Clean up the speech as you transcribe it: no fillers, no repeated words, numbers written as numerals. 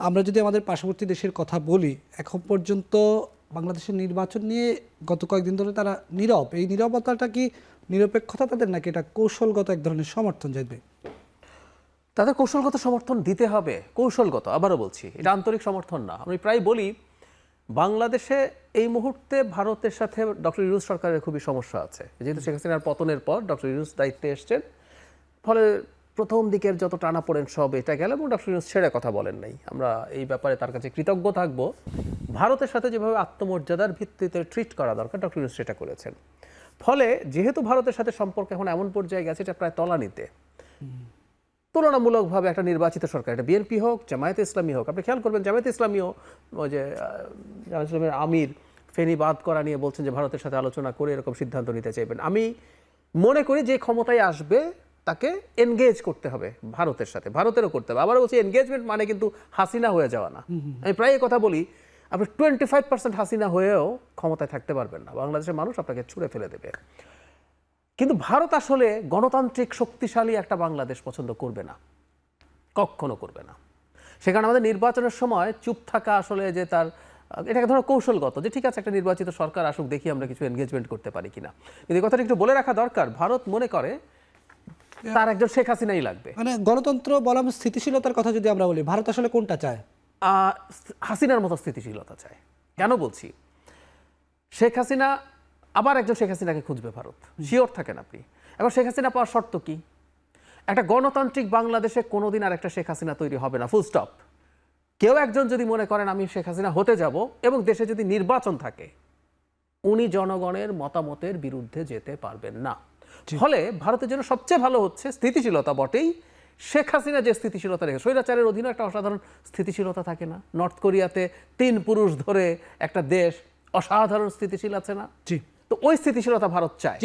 আমরা যদি আমাদের পার্শ্ববর্তী দেশের কথা বলি, এখন পর্যন্ত বাংলাদেশের নির্বাচন নিয়ে গত কয়েকদিন ধরে তারা নীরব। এই নীরবতাটা কি নিরপেক্ষতা তাদের, নাকি এটা কৌশলগত এক ধরনের সমর্থন চাইবে? তাদের কৌশলগত সমর্থন দিতে হবে, কৌশলগত, আবারও বলছি, এটা আন্তরিক সমর্থন না। আমি প্রায় বলি বাংলাদেশে এই মুহূর্তে ভারতের সাথে ডক্টর ইউনূস সরকারের খুবই সমস্যা আছে, যেহেতু শেখ হাসিনার পতনের পর ডক্টর ইউনূস দায়িত্বে এসছেন, ফলে প্রথম দিকের যত টানাপোড়েন সব এটা গেল এবং ডক্টর ইউনূস ছেড়ে কথা বলেন নাই। আমরা এই ব্যাপারে তার কাছে কৃতজ্ঞ থাকব। ভারতের সাথে যেভাবে আত্মমর্যাদার ভিত্তিতে ট্রিট করা দরকার ডক্টর ইউনূস সেটা করেছেন। ফলে যেহেতু ভারতের সাথে সম্পর্ক এখন এমন পর্যায়ে গেছে এটা প্রায় তলানিতে, তুলনামূলকভাবে একটা নির্বাচিত সরকার, এটা বিএনপি হোক, জামায়াতে ইসলামী হোক, আপনি খেয়াল করবেন জামায়াতে ইসলামীও ওই যে জামায়াতে ইসলামের আমির ফেনী বাদ করা নিয়ে বলছেন যে ভারতের সাথে আলোচনা করে এরকম সিদ্ধান্ত নিতে চাইবেন। আমি মনে করি যে ক্ষমতায় আসবে তাকে এনগেজ করতে হবে ভারতের সাথে, ভারতেরও করতে হবে। আবার বলছি এনগেজমেন্ট মানে কিন্তু হাসিনা হয়ে যাওয়া না। আমি প্রায় কথা বলি, আপনি 25% হাসিনা হয়েও ক্ষমতায় থাকতে পারবেন না, বাংলাদেশের মানুষ আপনাকে ছুঁড়ে ফেলে দেবে। কিন্তু ভারত আসলে গণতান্ত্রিক শক্তিশালী একটা বাংলাদেশ পছন্দ করবে না, কখনো করবে না। সেখানে আমাদের নির্বাচনের সময় চুপ থাকা আসলে যে তার এটাকে ধরো কৌশলগত, যে ঠিক আছে একটা নির্বাচিত সরকার আসুক, দেখি আমরা কিছু এনগেজমেন্ট করতে পারি কিনা। কিন্তু এই কথাটা একটু বলে রাখা দরকার, ভারত মনে করে তার একজন শেখ হাসিনাই লাগবে। মানে গণতন্ত্র বনাম স্থিতিশীলতার কথা যদি আমরা বলি, ভারত আসলে কোনটা চায়? হাসিনার মতো স্থিতিশীলতা চায়। কেন বলছি, শেখ হাসিনা আবার একজন শেখ হাসিনাকে খুঁজবে ভারত, শিওর থাকেন আপনি। এখন শেখ হাসিনা পাওয়ার শর্ত কি? একটা গণতান্ত্রিক বাংলাদেশে কোনোদিন আর একটা শেখ হাসিনা তৈরি হবে না, ফুল স্টপ। কেউ একজন যদি মনে করেন আমি শেখ হাসিনা হতে যাব এবং দেশে যদি নির্বাচন থাকে, উনি জনগণের মতামতের বিরুদ্ধে যেতে পারবেন না। ফলে ভারতের জন্য সবচেয়ে ভালো হচ্ছে স্থিতিশীলতা বটেই। শেখ হাসিনা যে স্থিতিশীলতা রেখে, স্বৈরাচারের অধীনে একটা অসাধারণ স্থিতিশীলতা থাকে না? নর্থ কোরিয়াতে 3 পুরুষ ধরে একটা দেশ অসাধারণ স্থিতিশীল আছে না? জি। তো ওই স্থিতিশীলতা ভারত চায়।